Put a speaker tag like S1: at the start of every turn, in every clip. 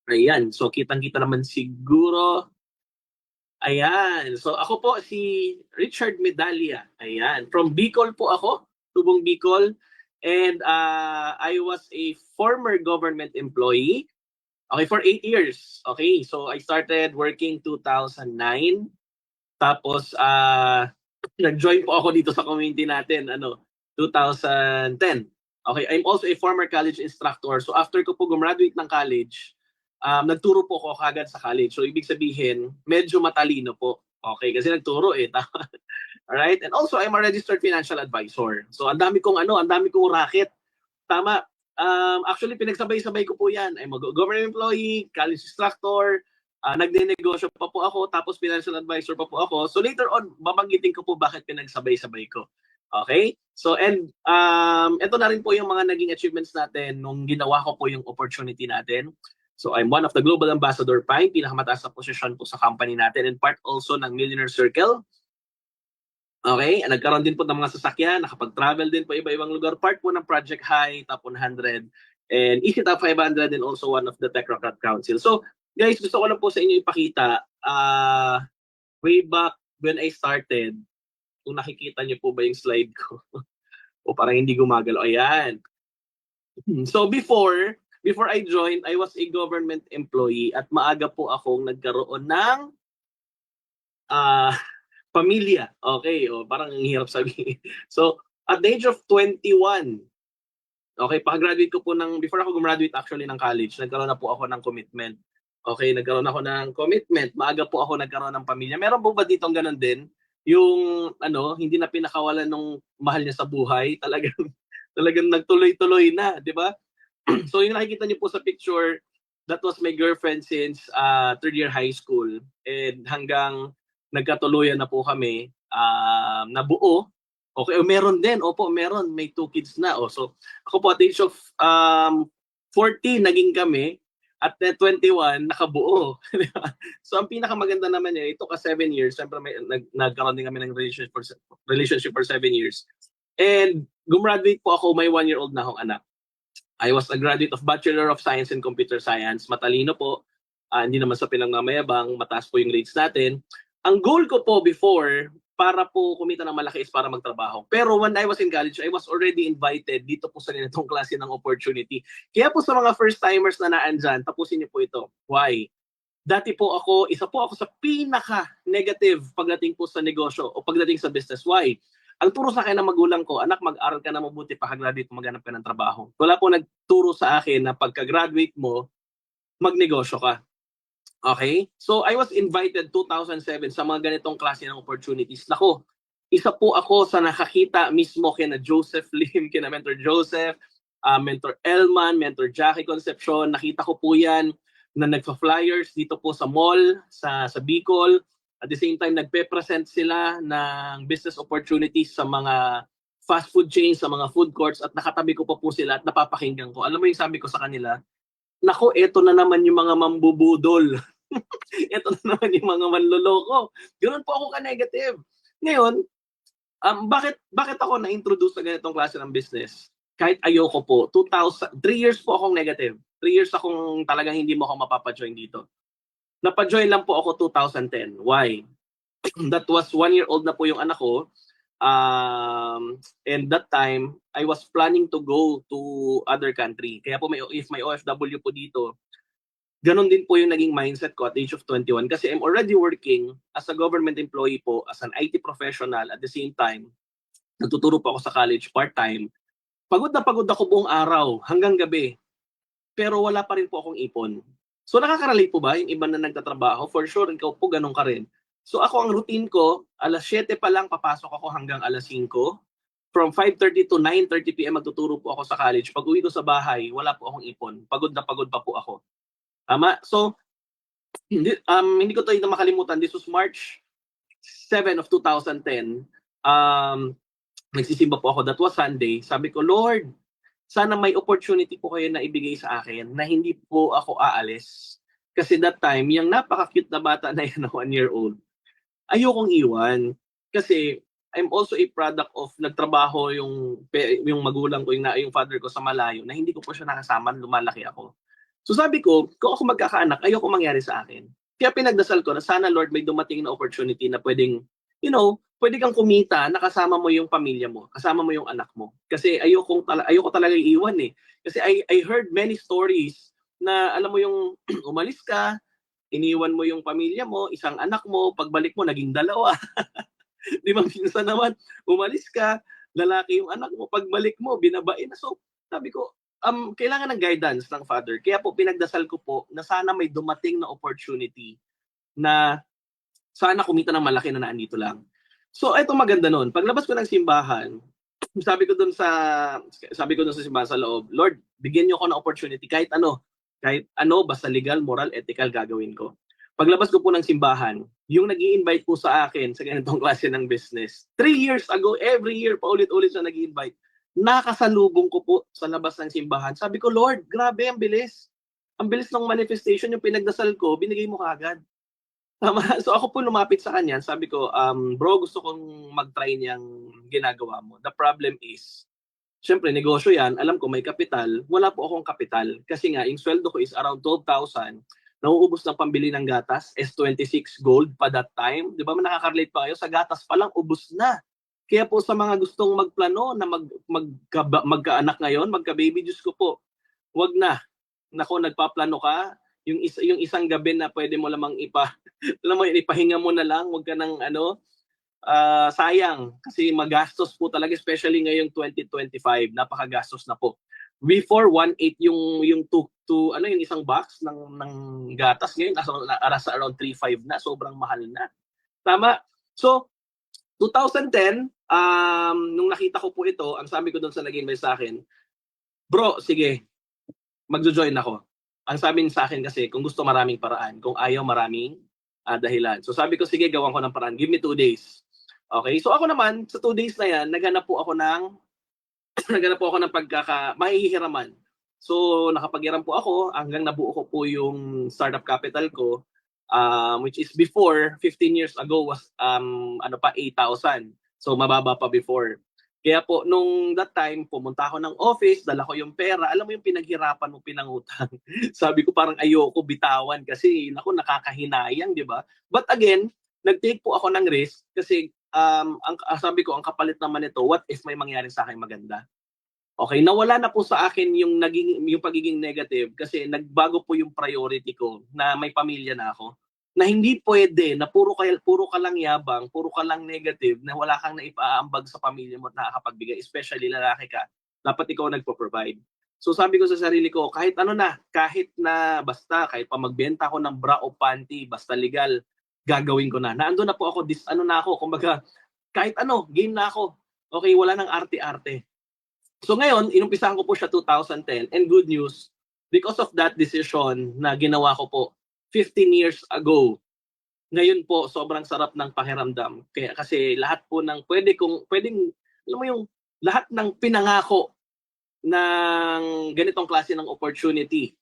S1: Ayan, so kitang-kita naman siguro. Ayan, so ako po si Richard Medalla. Ayan, from Bicol po ako, Tubong Bicol. And I was a former government employee. Okay, for 8 years. Okay, so I started working 2009. Tapos nag-join po ako dito sa community natin, 2010. Okay, I'm also a former college instructor. So after ko po gumraduate ng college, nagturo po ako kagad sa college. So ibig sabihin, medyo matalino po. Okay, kasi nagturo eh. Alright? And also, I'm a registered financial advisor. So ang dami kong ang dami kong racket. Tama. Actually, pinagsabay-sabay ko po yan. I'm a government employee, college instructor, nagnenegosyo pa po ako, tapos financial advisor pa po ako. So later on, babanggitin ko po bakit pinagsabay-sabay ko. Okay? So, and ito na rin po yung mga naging achievements natin nung ginawa ko po yung opportunity natin. So, I'm one of the Global Ambassador Prime, pinakamataas na posisyon po sa company natin and part also ng Millionaire Circle. Okay, nagkaroon din po ng mga sasakyan, nakapag-travel din po iba-ibang lugar. Part po ng Project High, Top 100, and Easy Top 500, and also one of the Technocrat Council. So, guys, gusto ko lang po sa inyo ipakita, way back when I started, kung nakikita niyo po ba yung slide ko? O parang hindi gumagalaw. Ayan. So, before I joined, I was a government employee at maaga po akong nagkaroon ng pamilya. Okay, parang ang hirap sabihin. So, at the age of 21, okay, pag-graduate ko po before ako gumraduate actually ng college, nagkaroon na po ako ng commitment. Okay, nagkaroon ako ng commitment. Maaga po ako nagkaroon ng pamilya. Meron po ba ditong ganun din? Yung, hindi na pinakawalan nung mahal niya sa buhay. Talagang nagtuloy-tuloy na, di ba? So, yung nakikita niyo po sa picture, that was my girlfriend since third year high school. And hanggang nagkatuluyan na po kami, nabuo. Okay, meron din. Opo, meron. May 2 kids na. So, ako po at the age of 40, naging kami. At 21, nakabuo. So, ang pinakamaganda naman niya, ito ka 7 years. Siyempre, nagkaroon din kami ng relationship for 7 years. And gumraduate po ako, may 1-year-old na akong anak. I was a graduate of Bachelor of Science in Computer Science. Matalino po. Hindi naman sa pinangmamayabang. Mataas po yung grades natin. Ang goal ko po before, para po kumita ng malaki is para magtrabaho. Pero when I was in college, I was already invited dito po sa ganitong klase ng opportunity. Kaya po sa mga first-timers na naandyan, tapusin niyo po ito. Why? Dati po isa po ako sa pinaka-negative pagdating po sa negosyo o pagdating sa business. Why? Ang turo sa akin ng magulang ko, anak, mag-aral ka na mabuti, pagka-graduate mo, maghanap ka ng trabaho. Wala po nagturo sa akin na pagka-graduate mo, magnegosyo ka. Okay? So, I was invited 2007 sa mga ganitong klase ng opportunities. Nako, isa po ako sa nakakita mismo kina Joseph Lim, kina Mentor Joseph, Mentor Elman, Mentor Jackie Concepcion. Nakita ko po yan na nagpa-flyers dito po sa mall, sa Bicol. At the same time, nagpe-present sila ng business opportunities sa mga fast food chains, sa mga food courts, at nakatabi ko pa po sila at napapakinggan ko. Alam mo yung sabi ko sa kanila, nako, eto na naman yung mga mambubudol. Eto na naman yung mga manloloko. Ganoon po ako ka-negative. Ngayon, bakit ako na-introduce sa ganitong klase ng business? Kahit ayoko po, 3 years po akong negative. 3 years akong talagang hindi mo ako mapapa-join dito. Napa-join lang po ako 2010. Why? That was 1-year-old na po yung anak ko. And that time, I was planning to go to other country. Kaya po if may OFW po dito, ganon din po yung naging mindset ko at the age of 21 kasi I'm already working as a government employee po, as an IT professional. At the same time, nagtuturo po ako sa college part-time. Pagod na pagod ako buong araw hanggang gabi. Pero wala pa rin po akong ipon. So nakaka-relate po ba yung iba na nagtatrabaho? For sure, ikaw po ganon ka rin. So ako, ang routine ko, alas 7 pa lang papasok ako hanggang alas 5. From 5:30 to 9:30 p.m. magtuturo po ako sa college. Pag uwi ko sa bahay, wala po akong ipon. Pagod na pagod pa po ako. Tama? So, hindi ko ito makalimutan. This was March 7 of 2010. Nagsisimba po ako. That was Sunday. Sabi ko, Lord, sana may opportunity po kayo na ibigay sa akin na hindi po ako aalis. Kasi that time, yung napaka-cute na bata na yan na 1-year-old, ayokong iwan. Kasi I'm also a product of nagtrabaho yung magulang ko, yung father ko sa malayo, na hindi ko po siya nakasama, lumalaki ako. So sabi ko, kung ako magkakaanak, ayoko mangyari sa akin. Kaya pinagdasal ko na sana Lord may dumating na opportunity na pwedeng, pwede kang kumita na kasama mo yung pamilya mo, kasama mo yung anak mo. Kasi ayoko talaga iiwan eh. Kasi I heard many stories na alam mo yung umalis ka, iniwan mo yung pamilya mo, isang anak mo, pagbalik mo naging dalawa. Di ba minsan naman, umalis ka, lalaki yung anak mo, pagbalik mo, binabae na. So, sabi ko, kailangan ng guidance ng father. Kaya po, pinagdasal ko po na sana may dumating na opportunity na sana kumita ng malaki na naandito lang. So, eto maganda nun. Paglabas ko ng simbahan, sabi ko dun sa simbahan sa loob, Lord, bigyan niyo ako ng opportunity kahit ano, basta legal, moral, ethical gagawin ko. Paglabas ko po ng simbahan, yung nag-i-invite po sa akin sa ganitong klase ng business, 3 years ago, every year, paulit-ulit siya nag-i-invite. Nakasalubong ko po sa labas ng simbahan. Sabi ko, Lord, grabe, ang bilis. Ang bilis ng manifestation, yung pinagdasal ko, binigay mo kaagad. Tama. So ako po lumapit sa kanya, sabi ko, bro, gusto kong mag-try niyang ginagawa mo. The problem is, syempre, negosyo yan. Alam ko may kapital. Wala po akong kapital. Kasi nga, yung sweldo ko is around 12,000. Nauubos ng pambili ng gatas. S26 gold pa that time. Di ba, nakaka-relate pa kayo? Sa gatas pa lang, ubos na. Kaya po sa mga gustong magplano na magkaanak ngayon, magka-baby, Diyos ko po, wag na. Nako, nagpaplano ka. Yung isang gabi na pwede mo lamang ipahinga mo na lang. Wag ka ng sayang kasi magastos po talaga, especially ngayong 2025, napakagastos na po. Before 1.8 yung yung isang box ng gatas, ngayon nasa around 3.5 na, sobrang mahal na. Tama. So 2010, nung nakita ko po ito, ang sabi ko doon sa nag-invest sa akin, bro, sige, magjo-join ako. Ang sabi sa akin kasi, kung gusto maraming paraan, kung ayaw maraming dahilan. So sabi ko, sige, gawan ko ng paraan. Give me 2 days. Okay, so ako naman, sa 2 days na yan, naghanap po ako ng mahihiraman. So nakapaghiram po ako hanggang nabuo ko po yung startup capital ko, which is before, 15 years ago was 8,000. So mababa pa before. Kaya po, nung that time, pumunta ako ng office, dala ko yung pera. Alam mo yung pinaghirapan mo, pinangutang. Sabi ko parang ayoko bitawan kasi, nakakahinayang, di ba? But again, nag-take po ako ng risk kasi sabi ko, ang kapalit naman ito, what if may mangyari sa akin maganda? Okay, nawala na po sa akin yung pagiging negative kasi nagbago po yung priority ko na may pamilya na ako. Na hindi pwede na puro ka lang yabang, puro ka lang negative, na wala kang naipaambag sa pamilya mo at nakakapagbigay, especially lalaki ka. Dapat ikaw nagpo-provide. So sabi ko sa sarili ko, kahit kahit pa magbenta ako ng bra o panty, basta legal, gagawin ko na. Naando na po ako, kumbaga, kahit game na ako. Okay, wala nang arte-arte. So ngayon, inumpisahan ko po siya 2010, and good news, because of that decision na ginawa ko po 15 years ago, ngayon po sobrang sarap ng pakiramdam. Kasi lahat po ng pwedeng, alam mo yung lahat ng pinangako ng ganitong klase ng opportunity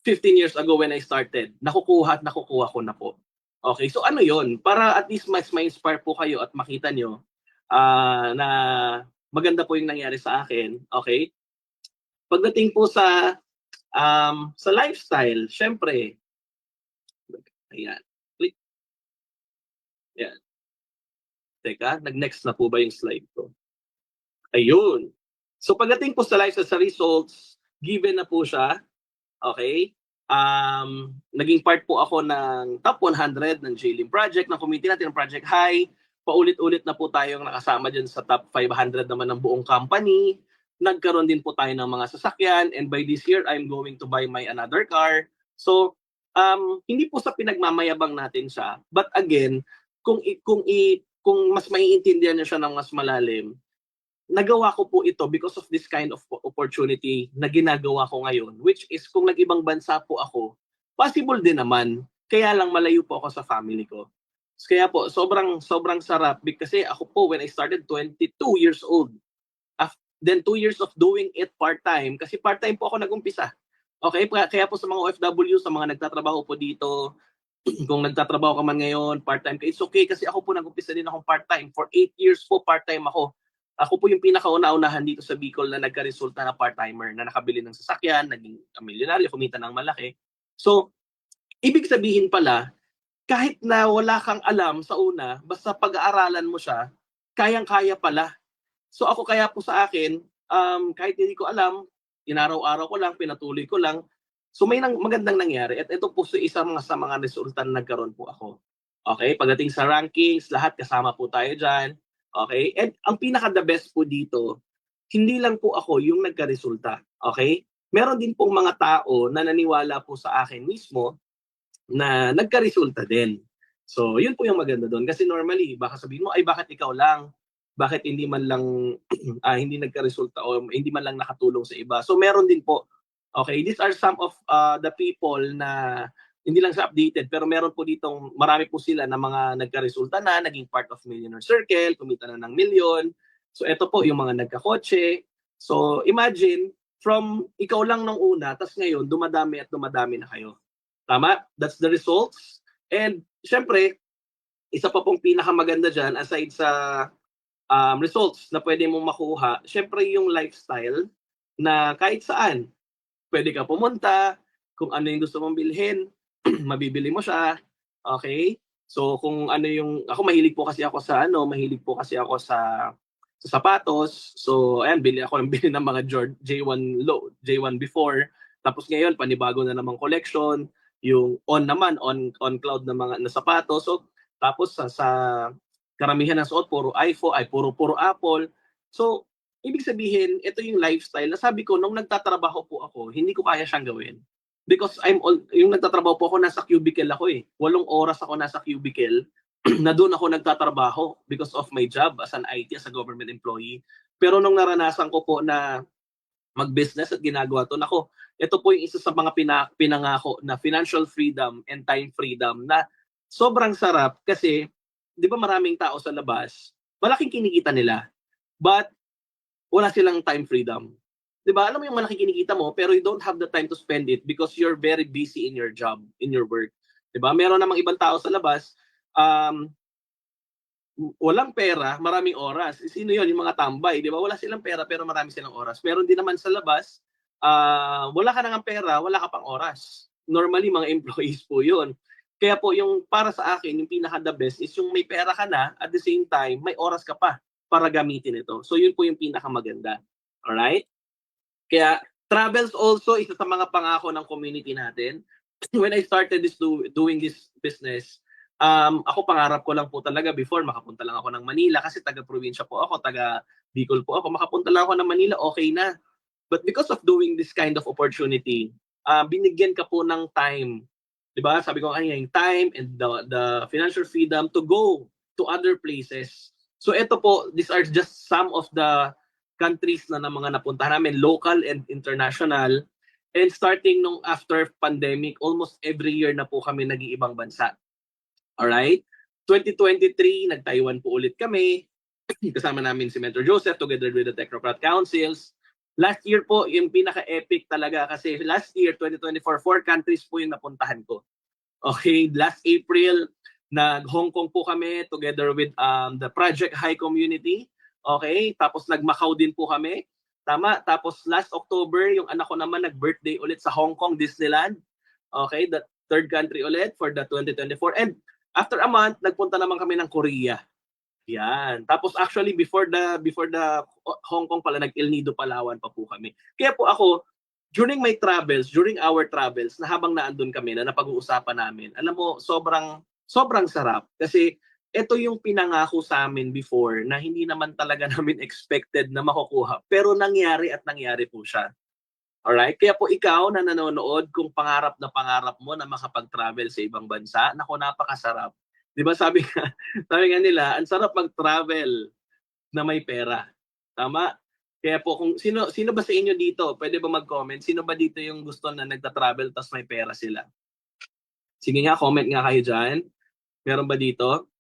S1: 15 years ago when I started, nakukuha ko na po. Okay, so ano yon? Para at least mas ma-inspire po kayo at makita nyo na maganda po yung nangyari sa akin. Okay? Pagdating po sa lifestyle, syempre, ayan. Click. Ayan. Teka, nag-next na po ba yung slide ko? Ayun. So pagdating po sa lifestyle, sa results, given na po siya. Okay? Naging part po ako ng top 100 ng JLIM Project, ng community natin ng Project High. Paulit-ulit na po tayong nakasama dyan sa top 500 naman ng buong company. Nagkaroon din po tayo ng mga sasakyan, and by this year, I'm going to buy my another car. So, hindi po sa pinagmamayabang natin siya. But again, kung mas maiintindihan niyo siya ng mas malalim, nagawa ko po ito because of this kind of opportunity na ginagawa ko ngayon, which is kung nag-ibang bansa po ako, possible din naman. Kaya lang malayo po ako sa family ko. Kaya po, sobrang sarap kasi ako po, when I started, 22 years old. Then 2 years of doing it part-time, kasi part-time po ako nag-umpisa. Okay, kaya po sa mga OFW, sa mga nagtatrabaho po dito, kung nagtatrabaho ka man ngayon, part-time ka, it's okay kasi ako po nag-umpisa din akong part-time. For 8 years po, part-time ako. Ako po yung pinakauna-unahan dito sa Bicol na nagka-resulta na part-timer na nakabili ng sasakyan, naging milyonaryo, kumita ng malaki. So, ibig sabihin pala, kahit na wala kang alam sa una, basta pag-aaralan mo siya, kayang-kaya pala. So ako kaya po sa akin, kahit hindi ko alam, inaraw-araw ko lang, pinatuloy ko lang. So may magandang nangyari at ito po sa mga resulta na nagkaroon po ako. Okay, pagdating sa rankings, lahat kasama po tayo diyan. Okay? And ang pinaka the best po dito, hindi lang po ako yung nagkaresulta. Okay? Meron din pong mga tao na naniwala po sa akin mismo na nagkaresulta din. So, yun po yung maganda doon. Kasi normally, baka sabihin mo, ay bakit ikaw lang? Bakit hindi man lang hindi nagkaresulta o hindi man lang nakatulong sa iba? So, meron din po. Okay, these are some of the people na hindi lang sa updated, pero meron po ditong marami po sila na mga nagkaresulta na, naging part of Millionaire Circle, kumita na ng milyon. So, ito po yung mga nagkakotse. So, imagine, from ikaw lang nung una, tas ngayon, dumadami at dumadami na kayo. Tama? That's the results. And syempre, isa pa pong pinakamaganda dyan, aside sa results na pwede mong makuha, syempre yung lifestyle na kahit saan, pwede ka pumunta, kung ano yung gusto mong bilhin, mabibili mo siya. Okay? So kung ano yung, ako mahilig po kasi ako sa sapatos. So ayan, bili ng mga J1 low, J1 before. Tapos ngayon, panibago na namang collection. Yung on cloud na mga na sapatos. So tapos sa karamihan ng suot puro iPhone, ay puro Apple. So ibig sabihin, ito yung lifestyle na sabi ko nung nagtatrabaho po ako, hindi ko kaya siyang gawin. Because yung nagtatrabaho po ako, nasa cubicle ako eh. 8 oras ako nasa cubicle na doon ako nagtatrabaho because of my job as an IT, as a government employee. Pero nung naranasan ko po na mag-business at ginagawa to, nako, ito po yung isa sa mga pinangako na financial freedom and time freedom na sobrang sarap kasi, di ba maraming tao sa labas, malaking kinikita nila, but wala silang time freedom. 'Di ba? Alam mo yung malaki kinikita mo pero you don't have the time to spend it because you're very busy in your job, in your work. 'Di ba? Meron namang ibang tao sa labas, um, walang pera, maraming oras. Sino 'yon? Yung mga tambay, 'di ba? Wala silang pera pero marami silang oras. Meron din naman sa labas, wala ka nang pera, wala ka pang oras. Normally mga employees po 'yon. Kaya po yung para sa akin, yung pinaka the best is yung may pera ka na at the same time may oras ka pa para gamitin ito. So yun po yung pinakamaganda. Alright? Kaya travels also isa sa mga pangako ng community natin. When I started doing this business, ako pangarap ko lang po talaga before makapunta lang ako ng Manila kasi taga-probinsya po ako, taga Bicol po ako. Makapunta lang ako ng Manila, okay na. But because of doing this kind of opportunity, binigyan ka po ng time. 'Di ba? Sabi ko kanina, yung time and the financial freedom to go to other places. So ito po, these are just some of the countries na mga napuntahan namin, local and international. And starting nung after pandemic, almost every year na po kami nag-iibang bansa. Alright? 2023, nag-Taiwan po ulit kami. Kasama namin si Mentor Joseph together with the Technocrat Councils. Last year po, yung pinaka-epic talaga kasi last year, 2024, 4 countries po yung napuntahan ko. Okay, last April, nag-Hong Kong po kami together with the Project High Community. Okay, tapos nag-Macau din po kami. Tama, tapos last October, yung anak ko naman nag-birthday ulit sa Hong Kong Disneyland. Okay, the third country ulit for the 2024. And after a month, nagpunta naman kami ng Korea. Yan. Tapos actually before the Hong Kong pala, nag-El Nido, Palawan pa po kami. Kaya po ako, during our travels, na habang naandun kami, na napag-uusapan namin, alam mo, sobrang sarap. Kasi ito yung pinangako sa amin before na hindi naman talaga namin expected na makukuha. Pero nangyari at nangyari po siya. Alright? Kaya po ikaw na nanonood, kung pangarap na pangarap mo na makapag-travel sa ibang bansa, naku, napakasarap. Di ba sabi nga nila, ang sarap mag-travel na may pera. Tama? Kaya po kung sino ba sa inyo dito, pwede ba mag-comment? Sino ba dito yung gusto na nagta-travel tas may pera sila? Sige nga, comment nga kayo diyan. Meron ba dito?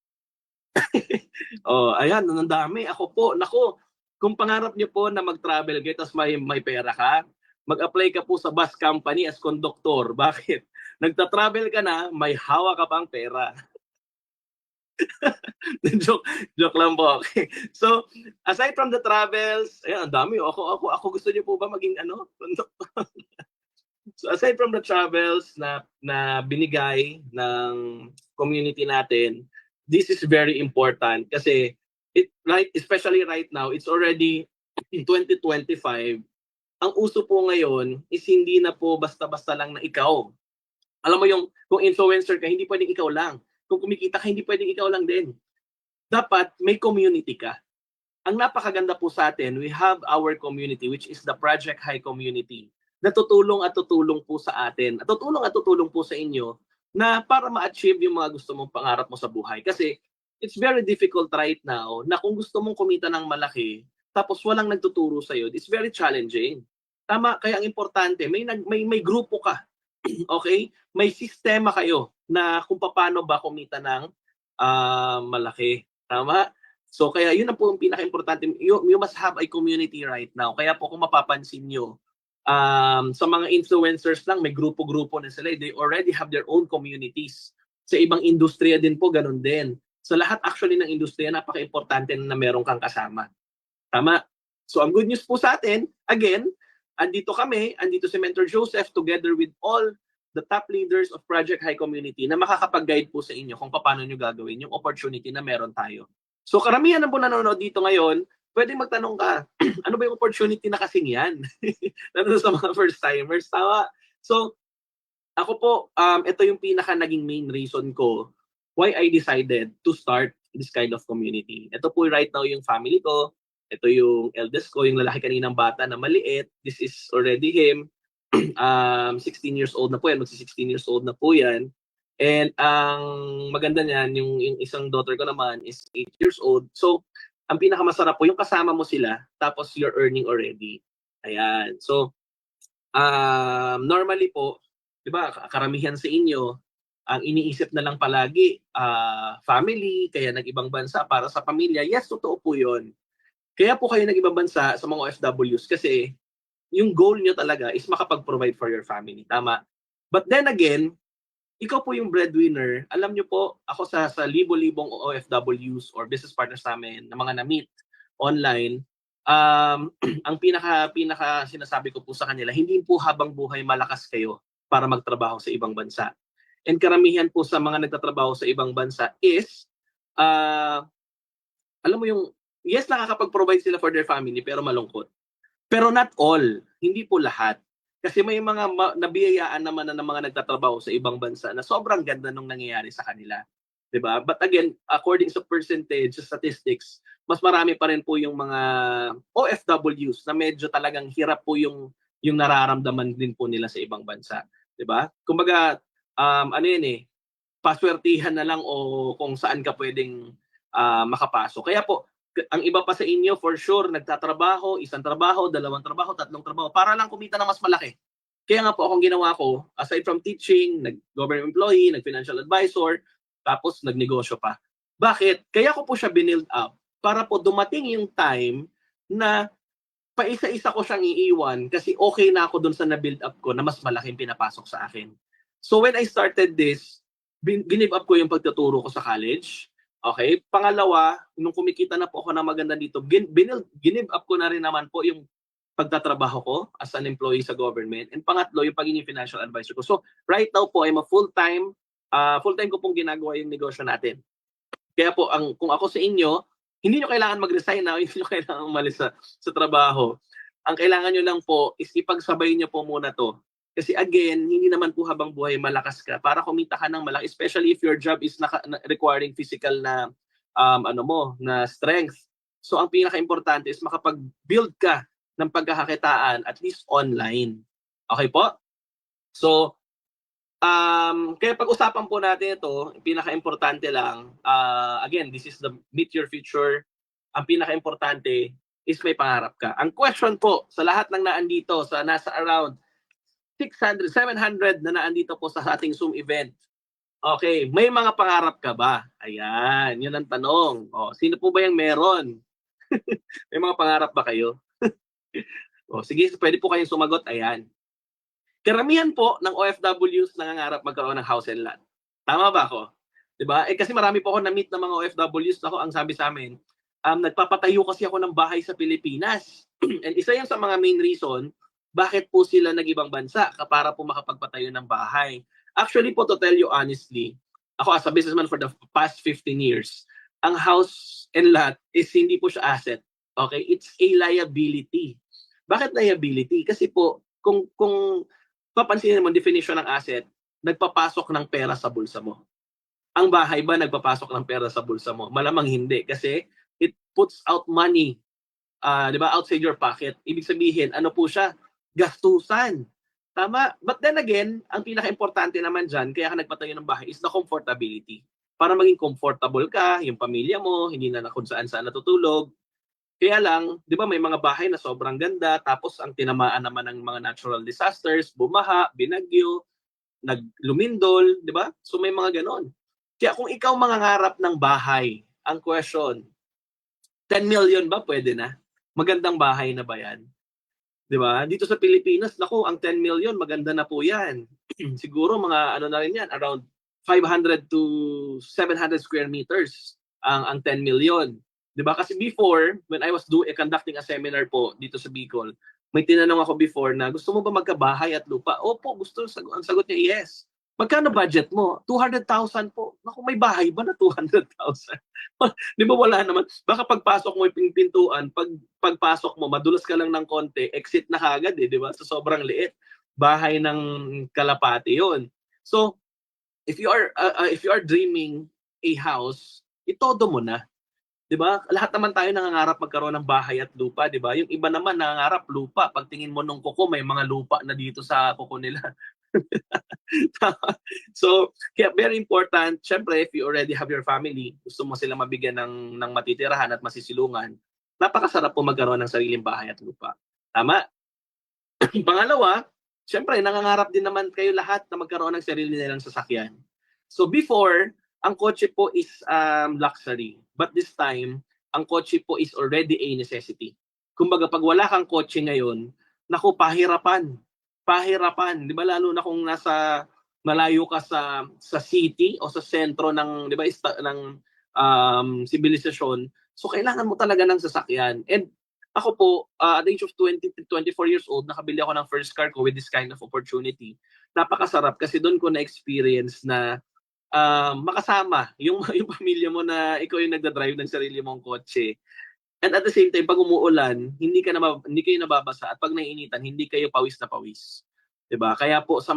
S1: Oh, ayan, ang dami. Ako po, nako, kung pangarap niyo po na mag-travel kayo tas may pera ka, mag-apply ka po sa bus company as conductor. Bakit? Nagta-travel ka na, may hawak ka pang pera. joke, joke lang po. Okay. So, aside from the travels, ayan, ang dami. Ako gusto niyo po ba maging ano? So, aside from the travels na binigay ng community natin, this is very important kasi especially right now, it's already 2025. Ang uso po ngayon is hindi na po basta-basta lang na ikaw. Alam mo yung kung influencer ka, hindi pwedeng ikaw lang. Kung kumikita ka, hindi pwedeng ikaw lang din. Dapat may community ka. Ang napakaganda po sa atin, we have our community which is the Project High community na tutulong at tutulong po sa atin at tutulong po sa inyo na para ma-achieve yung mga gusto mong pangarap mo sa buhay. Kasi it's very difficult right now na kung gusto mong kumita ng malaki tapos walang nagtuturo sa iyo, it's very challenging. Tama, kaya ang importante, may grupo ka. Okay? May sistema kayo na kung paano ba kumita ng malaki. Tama? So kaya yun na po ang pinaka-importante. You must have a community right now. Kaya po kung mapapansin nyo, sa mga influencers lang, may grupo-grupo na sila. They already have their own communities. Sa ibang industriya din po, ganun din. Sa lahat actually ng industriya, napaka-importante na meron kang kasama. Tama? So ang good news po sa atin, again, andito si Mentor Joseph together with all the top leaders of Project High Community na makakapag-guide po sa inyo kung paano nyo gagawin yung opportunity na meron tayo. So karamihan na po nanonood dito ngayon, pwedeng magtanong ka, ano ba yung opportunity na kasing yan? Lalo sa mga first-timers, tawa. So, ako po, ito yung pinaka naging main reason ko why I decided to start this kind of community. Ito po right now yung family ko, ito yung eldest ko, yung lalaki kaninang bata na maliit. This is already him. 16 years old na po yan, magsi-16 years old na po yan. And ang maganda niyan, yung isang daughter ko naman is 8 years old. So, ang pinakamasarap po, yung kasama mo sila, tapos you're earning already. Ayan. So, normally po, di ba, karamihan sa inyo, ang iniisip na lang palagi, family, kaya nag-ibang bansa para sa pamilya. Yes, totoo po yun. Kaya po kayo nag-ibang bansa sa mga OFWs kasi yung goal nyo talaga is makapag-provide for your family. Tama? But then again, ikaw po yung breadwinner. Alam nyo po, ako sa libo-libong OFWs or business partners namin na mga na-meet online, ang pinaka sinasabi ko po sa kanila, hindi po habang buhay malakas kayo para magtrabaho sa ibang bansa. And karamihan po sa mga nagtatrabaho sa ibang bansa is, alam mo yung, yes, nakakapag-provide sila for their family, pero malungkot. Pero not all, hindi po lahat. Kasi may mga nabiyayaan naman na ng mga nagtatrabaho sa ibang bansa na sobrang ganda nung nangyayari sa kanila. 'Di ba? But again, according sa percentage, sa statistics, mas marami pa rin po yung mga OFWs na medyo talagang hirap po yung nararamdaman din po nila sa ibang bansa. 'Di ba? Kumbaga, ano yan eh, paswertihan na lang o kung saan ka pwedeng makapasok. Kaya po, ang iba pa sa inyo, for sure, nagtatrabaho, isang trabaho, dalawang trabaho, tatlong trabaho, para lang kumita ng mas malaki. Kaya nga po, akong ginawa ko, aside from teaching, nag-government employee, nag-financial advisor, tapos nagnegosyo pa. Bakit? Kaya ko po siya binild up para po dumating yung time na paisa-isa ko siyang iiwan kasi okay na ako dun sa na-build up ko na mas malaking pinapasok sa akin. So when I started this, give up ko yung pagtuturo ko sa college. Okay? Pangalawa, nung kumikita na po ako ng maganda dito, give up ko na rin naman po yung pagtatrabaho ko as an employee sa government. And pangatlo, yung pagiging financial advisor ko. So, right now po, I'm a full-time ko pong ginagawa yung negosyo natin. Kaya po, kung ako sa inyo, hindi nyo kailangan mag-resign na, hindi nyo kailangan umalis sa trabaho. Ang kailangan nyo lang po is ipagsabay nyo po muna to. Kasi again, hindi naman po habang buhay malakas ka para kumita ka ng malaki, especially if your job is requiring physical na na strength. So ang pinaka-importante is makapag-build ka ng pagkakakitaan at least online. Okay po? So kaya pag-usapan po natin ito, pinaka-importante lang, again, this is the Meet Your Future. Ang pinaka-importante is may pangarap ka. Ang question po sa lahat ng naandito, sa nasa around 600, 700 na naandito po sa ating Zoom event. Okay, may mga pangarap ka ba? Ayan, yun ang tanong. O, sino po ba yung meron? May mga pangarap ba kayo? O, sige, pwede po kayong sumagot. Ayan. Karamihan po ng OFWs nangangarap magkaroon ng house and lot. Tama ba ako? 'Di ba? Eh, kasi marami po ako na-meet na mga OFWs ako ang sabi sa amin, nagpapatayo kasi ako ng bahay sa Pilipinas. And isa 'yan sa mga main reason bakit po sila nag-ibang bansa para po makapagpatayo ng bahay. Actually po, to tell you honestly, ako as a businessman for the past 15 years, ang house and lot is hindi po siya asset. Okay? It's a liability. Bakit liability? Kasi po, kung papansinin mo definition ng asset, nagpapasok ng pera sa bulsa mo. Ang bahay ba nagpapasok ng pera sa bulsa mo? Malamang hindi kasi it puts out money, 'di ba, outside your pocket. Ibig sabihin, ano po siya, gastusan. Tama? But then again, ang pinakaimportante naman diyan kaya ka nagpatayo ng bahay is the comfortability. Para maging comfortable ka, yung pamilya mo, hindi na kung saan-saan natutulog. Kaya lang, 'di ba may mga bahay na sobrang ganda tapos ang tinamaan naman ng mga natural disasters, bumaha, binagyo, naglumindol, 'di ba? So may mga ganon. Kaya kung ikaw mangangarap ng bahay, ang question, 10 million ba pwede na? Magandang bahay na ba yan? 'Di ba? Dito sa Pilipinas, naku, ang 10 million maganda na po yan. Siguro mga ano na rin yan, around 500 to 700 square meters ang 10 million. 'Di ba? Kasi before, when I was conducting a seminar po dito sa Bicol, may tinanong ako before na, gusto mo ba magkabahay at lupa? Opo, gusto. Ang sagot niya, yes. Magkano budget mo? 200,000 po. Naku, may bahay ba na 200,000? 'Di ba wala naman? Baka pagpasok mo yung pintuan, pagpasok mo, madulas ka lang ng konti, exit na kagad eh, 'di ba? So sobrang liit. Bahay ng kalapati 'yon. So, if you are dreaming a house, itodo mo na. 'Di ba? Lahat naman tayo nangangarap magkaroon ng bahay at lupa, 'di ba? Yung iba naman nangangarap lupa. Pagtingin mo nung kuko, may mga lupa na dito sa kuko nila. So, kaya very important, syempre, if you already have your family, gusto mo sila mabigyan ng matitirahan at masisilungan, napakasarap po magkaroon ng sariling bahay at lupa. Tama? Pangalawa, syempre, nangangarap din naman kayo lahat na magkaroon ng sarili nilang sasakyan. So before, ang kotse po is luxury. But this time, ang kotse po is already a necessity. Kumbaga, pag wala kang kotse ngayon, naku, pahirapan. Pahirapan. Di ba, lalo na kung malayo ka sa city o sa sentro ng, di ba, ng sibilisasyon. So, kailangan mo talaga ng sasakyan. And ako po, at the age of 20 to 24 years old, nakabili ako ng first car ko with this kind of opportunity. Napakasarap kasi doon ko na-experience na makasama yung pamilya mo na ikaw yung nagda-drive ng sarili mong kotse. And at the same time, pag umuulan, hindi kayo nababasa at pag naiinitan, hindi kayo pawis na pawis. 'Di ba? Kaya po sa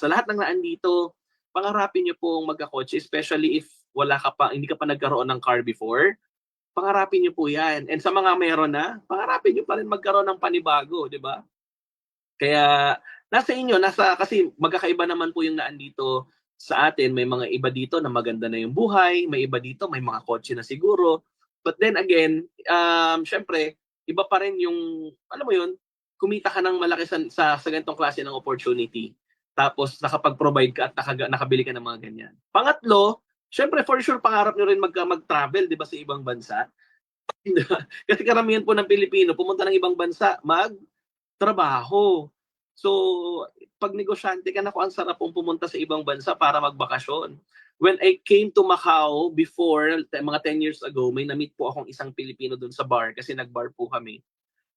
S1: lahat ng naandito, pangarapin niyo pong magkakotse, especially if hindi ka pa nagkaroon ng car before. Pangarapin niyo po 'yan. And sa mga meron na, pangarapin niyo pa rin magkaroon ng panibago, 'di ba? Kaya nasa inyo, kasi magkakaiba naman po yung naandito sa atin. May mga iba dito na maganda na yung buhay, may iba dito may mga kotse na siguro. But then again, syempre, iba pa rin yung, alam mo yun, kumita ka ng malaki sa ganitong klase ng opportunity. Tapos nakapag-provide ka at nakabili ka ng mga ganyan. Pangatlo, syempre for sure pangarap nyo rin mag-travel, di ba, sa ibang bansa. Kasi karamihan po ng Pilipino pumunta ng ibang bansa trabaho. So, pag negosyante ka, naku, ang sarap pong pumunta sa ibang bansa para magbakasyon. When I came to Macau before, mga 10 years ago, may na-meet po akong isang Pilipino doon sa bar kasi nag-bar po kami.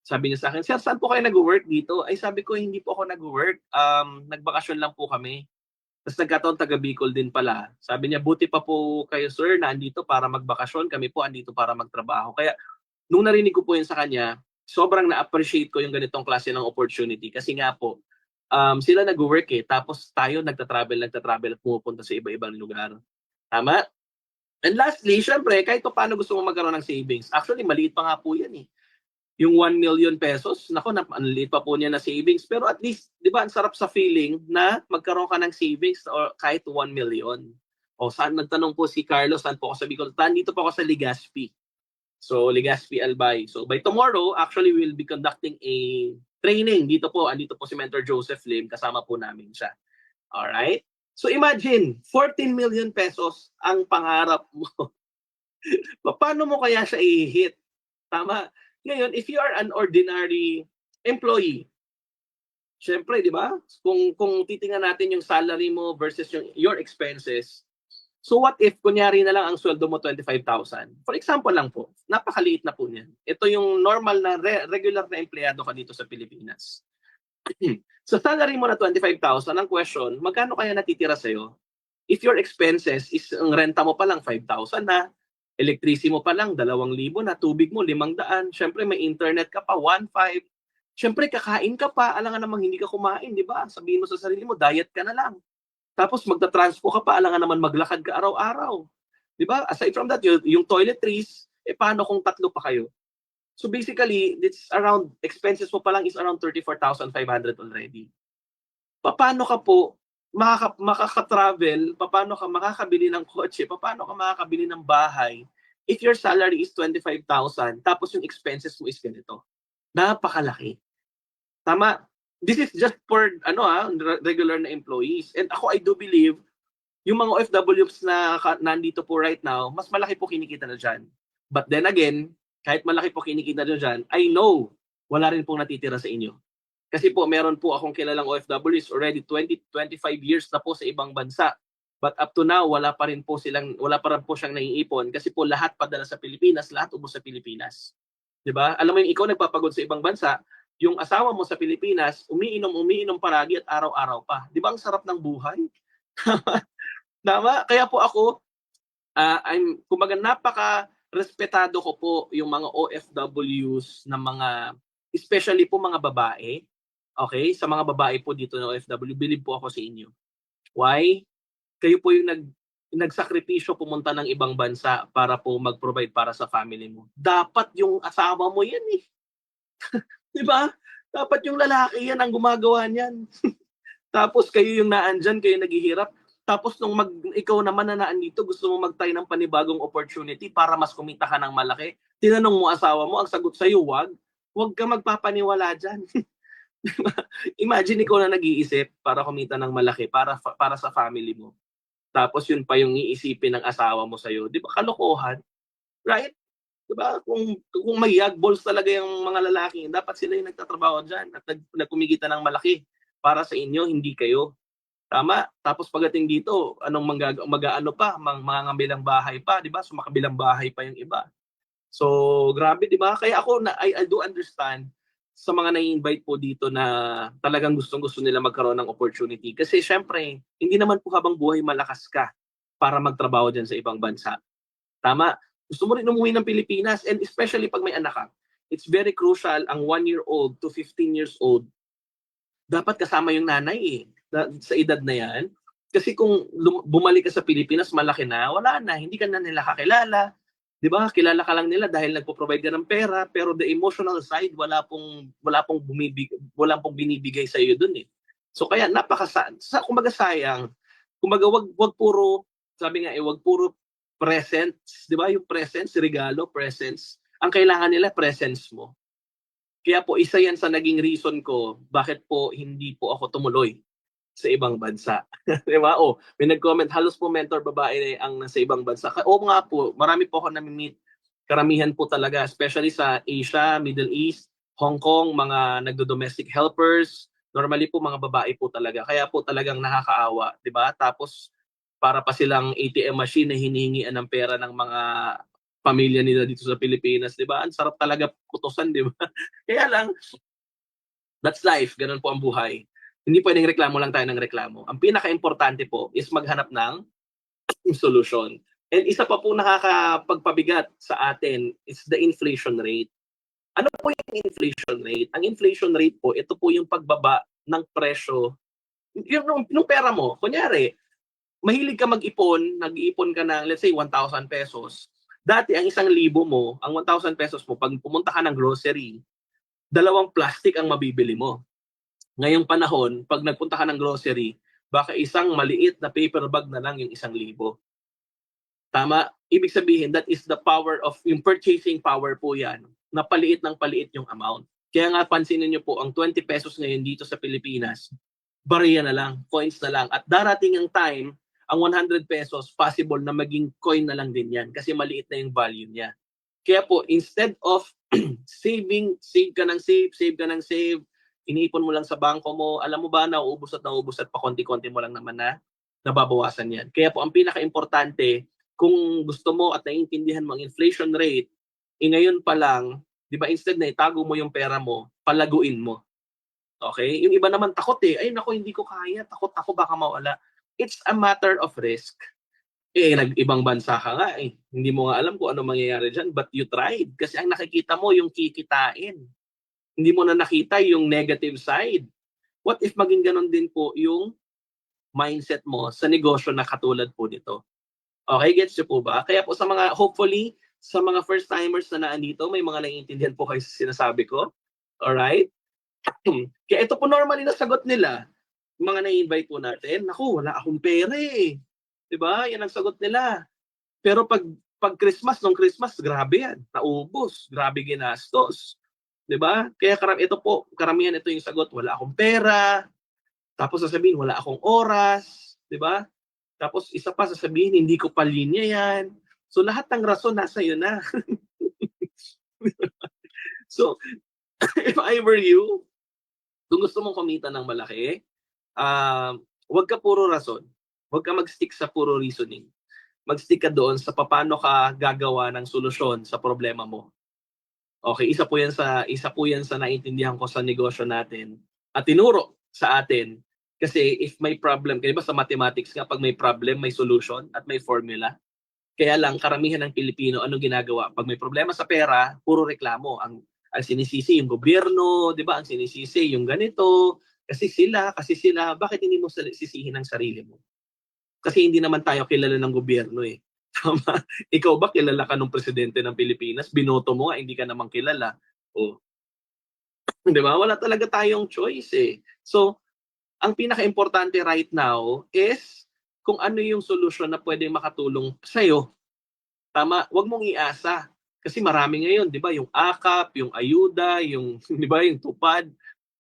S1: Sabi niya sa akin, "Sir, saan po kayo nag-work dito?" Ay sabi ko, "Hindi po ako nag-work. Nagbakasyon lang po kami." Tapos nagkataon taga Bicol din pala. Sabi niya, "Buti pa po kayo, sir, na andito para magbakasyon. Kami po andito para magtrabaho." Kaya nung narinig ko po yun sa kanya, sobrang na-appreciate ko yung ganitong klase ng opportunity kasi nga po, sila nag-work tapos tayo nagta-travel at pumupunta sa iba-ibang lugar. Tama? And lastly, syempre, kahit paano gusto mo magkaroon ng savings. Actually, maliit pa nga po yan eh. Yung 1 million pesos, naku, ang liit pa po niya na savings. Pero at least, di ba, ang sarap sa feeling na magkaroon ka ng savings or kahit 1 million. O saan, nagtanong po si Carlos, saan po ako sa Bicol? Dito po ako sa Legazpi. So, Legazpi Albay. So, by tomorrow, actually, we'll be conducting a training. Andito po si Mentor Joseph Lim. Kasama po namin siya. Alright? So, imagine, 14 million pesos ang pangarap mo. Paano mo kaya siya i-hit? Tama? Ngayon, if you are an ordinary employee, syempre, di ba? Kung titingnan natin yung salary mo versus your expenses, So what if, kunyari na lang ang sweldo mo 25,000? For example lang po, napakaliit na po niyan. Ito yung normal na regular na empleyado ka dito sa Pilipinas. Sa salary mo na 25,000, ang question, magkano kaya natitira sa'yo? If your expenses is, ang renta mo pa lang 5,000 na, electricity mo pa lang 2,000 na, tubig mo 500, syempre may internet ka pa 1,500, syempre kakain ka pa, alangan namang hindi ka kumain, di ba? Sabihin mo sa sarili mo, diet ka na lang. Tapos magta-transpo ka pa, alangan naman maglakad ka araw-araw. Di ba? Aside from that, yung toiletries, paano kung tatlo pa kayo? So basically, it's around, expenses mo pa lang is around 34,500 already. Paano ka po makaka-travel, paano ka makakabili ng kotse, paano ka makakabili ng bahay if your salary is 25,000 tapos yung expenses mo is ganito? Napakalaki. Tama? This is just for regular na employees. And ako, I do believe yung mga OFWs na nandito po right now, mas malaki po kinikita na dyan. But then again, kahit malaki po kinikita nyo dyan, I know wala rin pong natitira sa inyo. Kasi po, meron po akong kilalang OFWs already 20-25 years na po sa ibang bansa. But up to now, wala pa rin po siyang naiipon kasi po lahat padala sa Pilipinas, lahat ubos sa Pilipinas. 'Di ba? Alam mo yung ikaw nagpapagod sa ibang bansa, yung asawa mo sa Pilipinas, umiinom paragi at araw-araw pa. 'Di ba ang sarap ng buhay? Tama? Kaya po ako, kumbaga napaka-respetado ko po yung mga OFWs na mga, especially po mga babae. Okay? Sa mga babae po dito na OFW, believe po ako sa inyo. Why? Kayo po yung nagsakripisyo pumunta ng ibang bansa para po mag-provide para sa family mo. Dapat yung asawa mo yan eh. Di ba? Dapat yung lalaki yan ang gumagawa niyan. Tapos kayo yung naandyan, kayo naghihirap. Tapos nung ikaw naman na naandito, gusto mo mag-try ng panibagong opportunity para mas kumita ka ng malaki. Tinanong mo asawa mo, ang sagot sa'yo, wag ka magpapaniwala dyan. Imagine ikaw na nag-iisip para kumita ng malaki para sa family mo. Tapos yun pa yung iisipin ng asawa mo sa'yo. Di ba kalokohan? Right? Di ba? Kung may yagballs talaga yung mga lalaki, dapat sila yung nagtatrabaho dyan at nagkumikita ng malaki para sa inyo, hindi kayo. Tama? Tapos pagdating dito, anong mag-aano pa? Mangangabilang bahay pa, di ba? So makabilang bahay pa yung iba. So, grabe, di ba? Kaya ako, I do understand sa mga nai-invite po dito na talagang gustong-gusto nila magkaroon ng opportunity. Kasi syempre, hindi naman po habang buhay malakas ka para magtrabaho dyan sa ibang bansa. Tama? Gusto mo rin umuwi ng Pilipinas, and especially pag may anak ka, it's very crucial ang 1-year-old to 15 years old. Dapat kasama yung nanay sa edad na yan. Kasi kung bumalik ka sa Pilipinas, malaki na, wala na, hindi ka na nila kakilala. 'Di ba? Kilala ka lang nila dahil nagpo-provide ka ng pera, pero the emotional side wala pong binibigay sa iyo doon eh. So kaya kumbaga sayang. Kumbaga wag puro, sabi nga wag puro presents, 'di ba? Yung presents, regalo, presents. Ang kailangan nila presence mo. Kaya po isa 'yan sa naging reason ko bakit po hindi po ako tumuloy sa ibang bansa. Di ba? May nag-comment, halos po mentor babae ang nasa ibang bansa. Oo nga po, marami po ako nami-meet. Karamihan po talaga, especially sa Asia, Middle East, Hong Kong, mga nagdo-domestic helpers. Normally po mga babae po talaga. Kaya po talagang nakakaawa, di ba? Tapos para pa silang ATM machine na hinihingian ng pera ng mga pamilya nila dito sa Pilipinas, di ba? Ang sarap talaga kutusan, di ba? Kaya lang, that's life. Ganun po ang buhay. Hindi pwedeng reklamo lang tayo ng reklamo. Ang pinaka-importante po is maghanap ng solution. And isa pa po nakakapagpabigat sa atin is the inflation rate. Ano po yung inflation rate? Ang inflation rate po, ito po yung pagbaba ng presyo. Yung pera mo, kunyari, mahilig ka mag-ipon, nag-iipon ka ng, let's say, 1,000 pesos. Dati, ang 1,000 mo, ang 1,000 pesos mo, pag pumunta ka ng grocery, 2 plastic ang mabibili mo. Ngayong panahon, pag nagpunta ka ng grocery, baka isang maliit na paper bag na lang yung 1,000. Tama? Ibig sabihin, that is the power of, yung purchasing power po yan, na paliit ng paliit yung amount. Kaya nga pansinin nyo po, ang 20 pesos ngayon dito sa Pilipinas, barya na lang, coins na lang. At darating ang time, ang 100 pesos, possible na maging coin na lang din yan kasi maliit na yung value niya. Kaya po, instead of save ka ng save, iniipon mo lang sa bangko mo, alam mo ba, nauubos at pakonti-konti mo lang naman na nababawasan yan. Kaya po ang pinaka-importante, kung gusto mo at naiintindihan mo ang inflation rate, ngayon pa lang, di ba, instead na itago mo yung pera mo, palaguin mo. Okay? Yung iba naman takot eh. Ay nako, hindi ko kaya. Takot ako baka mawala. It's a matter of risk. Nag-ibang bansa ka nga eh. Hindi mo nga alam kung ano mangyayari dyan, but you tried. Kasi ang nakikita mo yung kikitain. Hindi mo na nakita yung negative side. What if maging ganon din po yung mindset mo sa negosyo na katulad po nito? Okay, gets nyo po ba? Kaya po sa mga, hopefully, sa mga first-timers na naandito, may mga naiintindihan po kayo sa sinasabi ko. Alright? Kaya ito po normally na sagot nila. Mga na-invite po natin, naku, wala akong pera eh. Diba? Yan ang sagot nila. Pero pag Christmas, nung Christmas, grabe yan. Naubos. Grabe ginastos. Diba? Kaya ito po, karamihan ito yung sagot, wala akong pera. Tapos sasabihin, wala akong oras. Diba? Tapos isa pa sasabihin, hindi ko pa linya yan. So lahat ng rason nasa iyo na. So, if I were you, kung gusto mong kumita ng malaki, wag ka puro rason. Wag ka mag-stick sa puro reasoning. Mag-stick ka doon sa paano ka gagawa ng solusyon sa problema mo. Okay, isa po yan sa naiintindihan ko sa negosyo natin at tinuro sa atin. Kasi if may problem, kaya ba sa mathematics nga, pag may problem, may solution at may formula. Kaya lang, karamihan ng Pilipino, ano ginagawa? Pag may problema sa pera, puro reklamo. Ang sinisisi yung gobyerno, di ba? Ang sinisisi yung ganito. Kasi sila, bakit hindi mo sisihin ang sarili mo? Kasi hindi naman tayo kilala ng gobyerno eh. Tama? Ikaw ba kilala ka ng presidente ng Pilipinas? Binoto mo nga, hindi ka naman kilala. O, di ba? Wala talaga tayong choice eh. So, ang pinaka-importante right now is kung ano yung solusyon na pwedeng makatulong sa'yo. Tama? Huwag mong iasa. Kasi marami ngayon, di ba? Yung AKAP, yung ayuda, yung, di ba, yung tupad.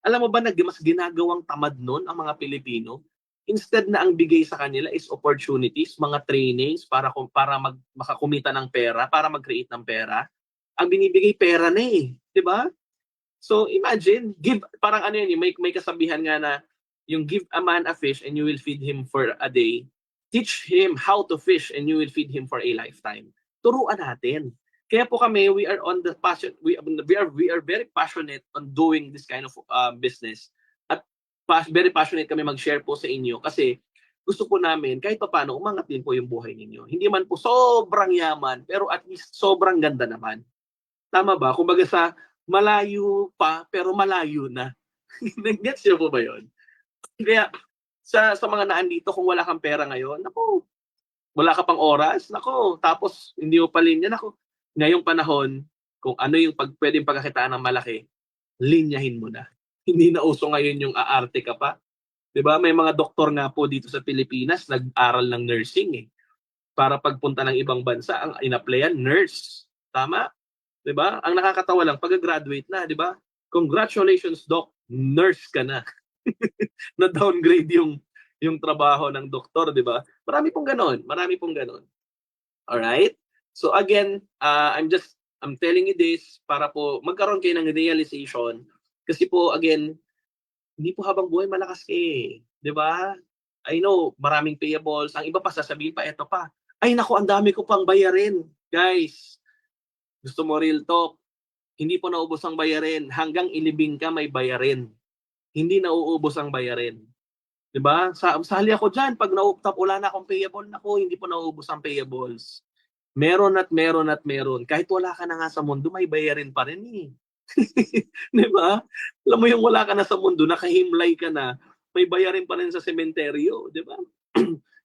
S1: Alam mo ba na mas ginagawang tamad nun ang mga Pilipino? Instead na ang bigay sa kanila is opportunities, mga trainings para makakumita ng pera, para mag-create ng pera. Ang binibigay pera na eh. Di ba? So imagine, parang ano yun, may kasabihan nga na, yung give a man a fish and you will feed him for a day. Teach him how to fish and you will feed him for a lifetime. Turuan natin. Kaya po kami, we are very passionate on doing this kind of business. At very passionate kami mag-share po sa inyo kasi gusto po namin kahit paano umangat din po yung buhay ninyo. Hindi man po sobrang yaman, pero at least sobrang ganda naman. Tama ba? Kumbaga sa malayo pa, pero malayo na. Gets nyo po ba yun? Kaya sa mga naandito, kung wala kang pera ngayon, naku, wala ka pang oras, naku, tapos hindi mo pa linya, naku. Ngayong panahon, kung ano yung pwedeng pagkakitaan ng malaki, linyahin mo na. Hindi na uso ngayon yung aarte ka pa. 'Di ba? May mga doktor nga po dito sa Pilipinas nag-aral ng nursing eh. Para pagpunta ng ibang bansa, ang in-applyan nurse. Tama? 'Di ba? Ang nakakatawa lang pag-graduate na, 'di ba? Congratulations, doc, nurse ka na. Na downgrade yung trabaho ng doktor, 'di ba? Marami pong ganoon. All right? So again, I'm telling you this para po magkaroon kayo ng realization kasi po again, hindi po habang buhay malakas kayo, 'di ba? I know, maraming payables. Ang iba pa sasabihin pa, eto pa. Ay naku, ang dami ko pang bayarin. Guys, gusto mo real talk? Hindi po naubos ang bayarin. Hanggang ilibing ka may bayarin. Hindi nauubos ang bayarin. 'Di ba? Sali ako diyan pag wala na akong payable, nako, hindi po nauubos ang payables. Meron at meron at meron. Kahit wala ka na nga sa mundo, may bayarin pa rin eh. 'Di ba? Alam mo yung wala ka na sa mundo, nakahimlay ka na, may bayarin pa rin sa sementeryo, 'di ba?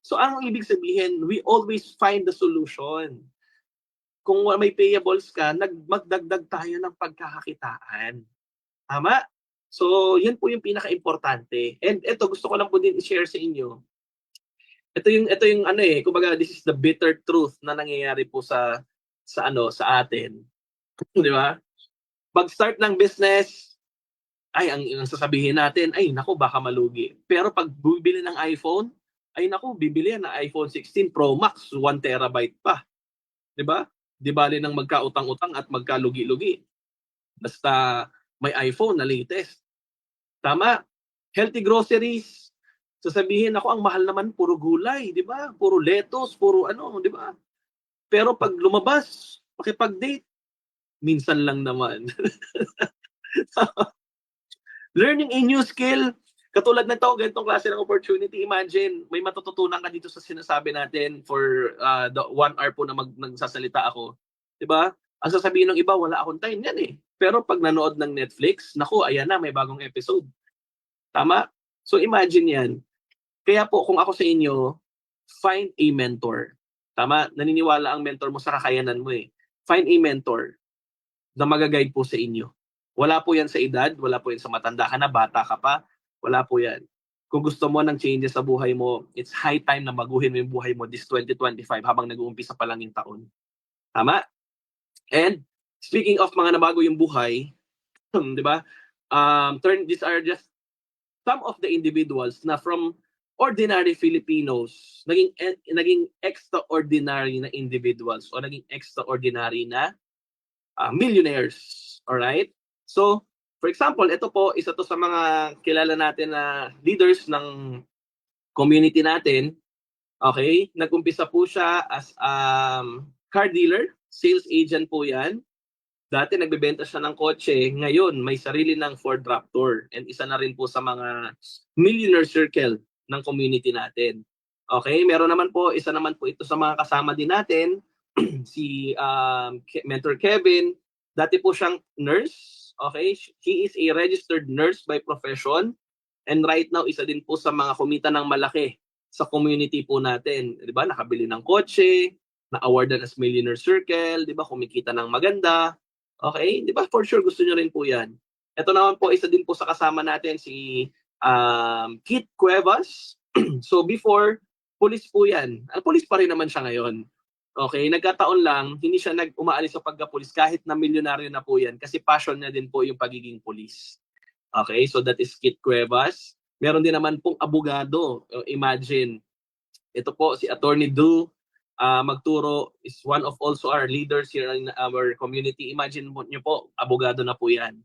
S1: So ang ibig sabihin, we always find the solution. Kung may payables ka, magdagdag tayo ng pagkakakitaan. Tama? So, yan po yung pinaka-importante. And ito, gusto ko lang po din i-share sa inyo. Ito yung ano eh, kumbaga this is the bitter truth na nangyayari po sa atin. 'Di ba? Pag-start ng business, ay ang sasabihin natin, ay naku, baka malugi. Pero pag bibili ng iPhone, ay naku, bibili yan ng iPhone 16 Pro Max, 1 terabyte pa. 'Di ba? Di bali nang magkautang-utang at magkalugi-lugi. Basta may iPhone na latest. Tama? Healthy groceries. Sasabihin ako, ang mahal naman puro gulay, di ba? Puro lettuce, puro ano, di ba? Pero pag lumabas, makipag-date, minsan lang naman. Learning a new skill, katulad na to, ganitong klase ng opportunity. Imagine, may matututunan ka dito sa sinasabi natin for the 1 hour po na nagsasalita ako. Diba? Ang sasabihin ng iba, wala akong time yan eh. Pero pag nanood ng Netflix, naku, ayan na, may bagong episode. Tama? So imagine yan. Kaya po, kung ako sa inyo, find a mentor. Tama? Naniniwala ang mentor mo sa kakayanan mo eh. Find a mentor na magaguide po sa inyo. Wala po yan sa edad, wala po yan sa matanda ka na, bata ka pa, wala po yan. Kung gusto mo ng changes sa buhay mo, it's high time na baguhin mo yung buhay mo this 2025 habang nag-uumpisa pa lang yung taon. Tama? And speaking of mga nabago yung buhay, di ba? These are just some of the individuals na from ordinary Filipinos, naging extraordinary na individuals o naging extraordinary na millionaires. Alright? So, for example, ito po, isa to sa mga kilala natin na leaders ng community natin. Okay? Nag-umpisa po siya as car dealer, sales agent po yan. Dati nagbebenta siya ng kotse, ngayon may sarili ng Ford Raptor and isa na rin po sa mga millionaire circle ng community natin. Okay, meron naman po, isa naman po ito sa mga kasama din natin, si Mentor Kevin. Dati po siyang nurse, okay? He is a registered nurse by profession and right now isa din po sa mga kumita ng malaki sa community po natin. 'Di ba? Nakabili ng kotse, na-awardan as Millionaire Circle, 'di ba? Kumikita ng maganda. Okay? 'Di ba? For sure gusto niyo rin po 'yan. Ito naman po isa din po sa kasama natin si Kit Cuevas. So before, police po 'yan. Police pa rin naman siya ngayon. Okay, nagkataon lang hindi siya umaalis sa pagka-pulis kahit na milyonaryo na po 'yan kasi passion niya din po yung pagiging pulis. Okay, so that is Kit Cuevas. Meron din naman pong abogado. Imagine, ito po si Attorney Du Magturo is one of also our leaders here in our community. Imagine niyo po, abogado na po yan.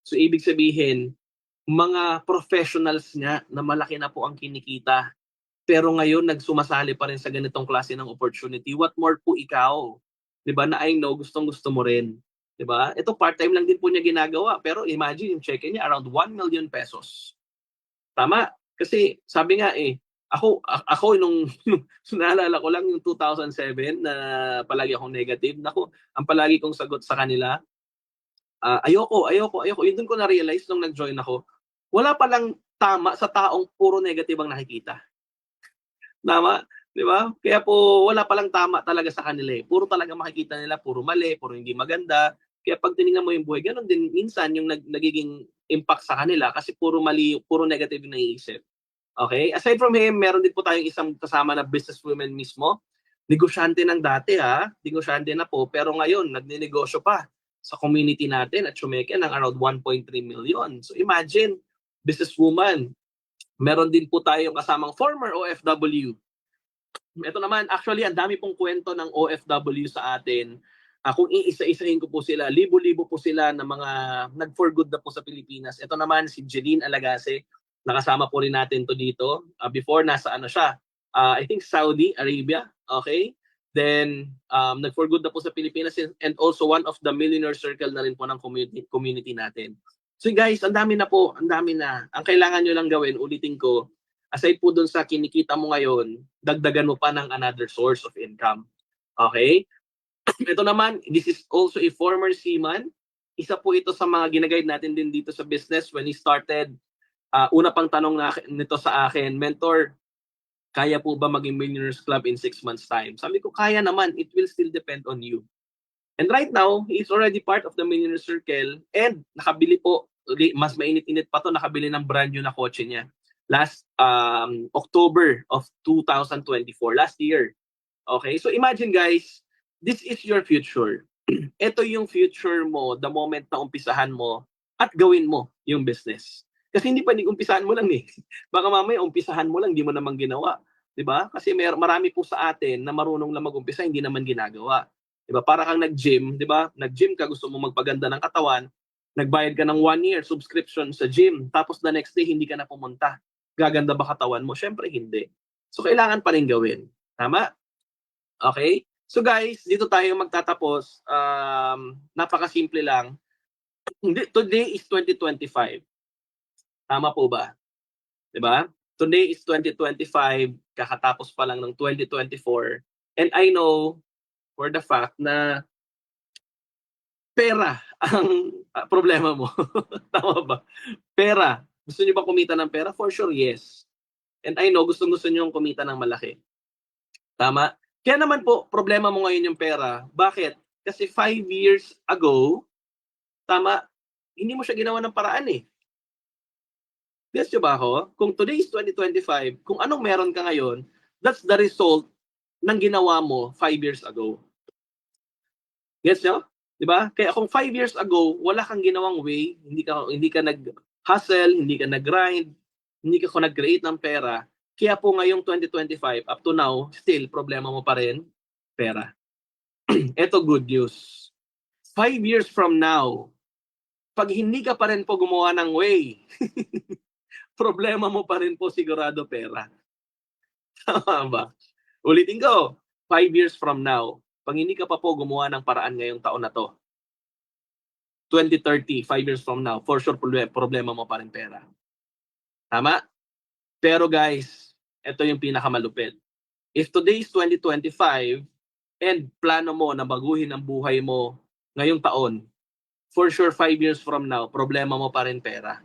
S1: So ibig sabihin, mga professionals nga na malaki na po ang kinikita. Pero ngayon, nagsumasali pa rin sa ganitong klase ng opportunity. What more po ikaw? Diba? Na I know, gustong-gusto mo rin. Diba? Ito part-time lang din po niya ginagawa. Pero imagine, yung check niya around 1 million pesos. Tama? Kasi sabi nga ako nung naalala ko lang yung 2007 na palagi akong negative. Naku, ang palagi kong sagot sa kanila, ayoko. Yun dun ko na-realize nung nag-join ako, wala palang tama sa taong puro negative ang nakikita. Tama? Di ba? Kaya po wala palang tama talaga sa kanila eh. Puro talaga makikita nila, puro mali, puro hindi maganda. Kaya pag tinignan mo yung buhay, ganun din minsan yung nagiging impact sa kanila kasi puro mali, puro negative yung naiisip. Okay? Aside from him, meron din po tayong isang kasama na businesswoman mismo. Negosyante ng dati negosyante na po, pero ngayon nagninegosyo pa sa community natin at Chumeke ng around 1.3 million. So imagine, businesswoman. Meron din po tayong kasamang former OFW. Ito naman, actually, ang dami pong kwento ng OFW sa atin. Kung iisa-isahin ko po sila, libo-libo po sila na mga nag-for good na po sa Pilipinas. Ito naman si Jeline Alagase, nakasama po rin natin to dito. Before, nasa siya, I think Saudi Arabia, okay? Then, nag-for good na po sa Pilipinas and also one of the millionaire circle na rin po ng community natin. So guys, ang dami na. Ang kailangan nyo lang gawin, ulitin ko, aside po dun sa kinikita mo ngayon, dagdagan mo pa ng another source of income. Okay? Ito naman, this is also a former seaman. Isa po ito sa mga ginaguide natin din dito sa business when he started. Una pang tanong nito sa akin, mentor, kaya po ba maging Millionaires Club in 6 months time? Sabi ko, kaya naman. It will still depend on you. And right now, he's already part of the Millionaire Circle and nakabili po, mas mainit-init pa to, nakabili ng brand new na kotse niya. Last October of 2024, last year. Okay, so imagine guys, this is your future. Ito yung future mo the moment na umpisahan mo at gawin mo yung business. Kasi hindi pa umpisahan mo lang eh. Baka mamaya umpisahan mo lang, hindi mo naman ginawa. 'Di ba? Kasi marami po sa atin na marunong lang mag-umpisa, hindi naman ginagawa. 'Di ba? Para kang nag-gym, 'di ba? Nag-gym ka, gusto mo magpaganda ng katawan, nagbayad ka ng 1 year subscription sa gym, tapos the next day hindi ka na pumunta. Gaganda ba katawan mo? Siyempre hindi. So kailangan pa rin gawin. Tama? Okay? So guys, dito tayo magtatapos. Napakasimple lang. Today is 2025. Tama po ba? 'Di ba? Today is 2025, kakatapos pa lang ng 2024. And I know for the fact na pera ang problema mo. Tama ba? Pera. Gusto niyo ba kumita ng pera? For sure, yes. And I know gustong-gusto niyo kumita ng malaki. Tama? Kaya naman po, problema mo ngayon yung pera. Bakit? Kasi 5 years ago, tama, hindi mo siya ginawa ng paraan eh. Gets nyo ba ako? Kung today is 2025, kung anong meron ka ngayon, that's the result ng ginawa mo 5 years ago. Gets nyo? Diba? Kaya kung 5 years ago, wala kang ginawang way, hindi ka nag-hustle, hindi ka nag-grind, hindi ka nag-create ng pera, kaya po ngayong 2025, up to now, still, problema mo pa rin, pera. Ito good news. 5 years from now, pag hindi ka pa rin po gumawa ng way, problema mo pa rin po sigurado pera. Tama ba? Ulitin ko, 5 years from now, pag hindi ka pa po gumawa ng paraan ngayong taon na to, 2030, 5 years from now, for sure problema mo pa rin pera. Tama? Pero guys, ito yung pinakamalupit. If today is 2025 and plano mo na baguhin ang buhay mo ngayong taon, for sure 5 years from now, problema mo pa rin pera.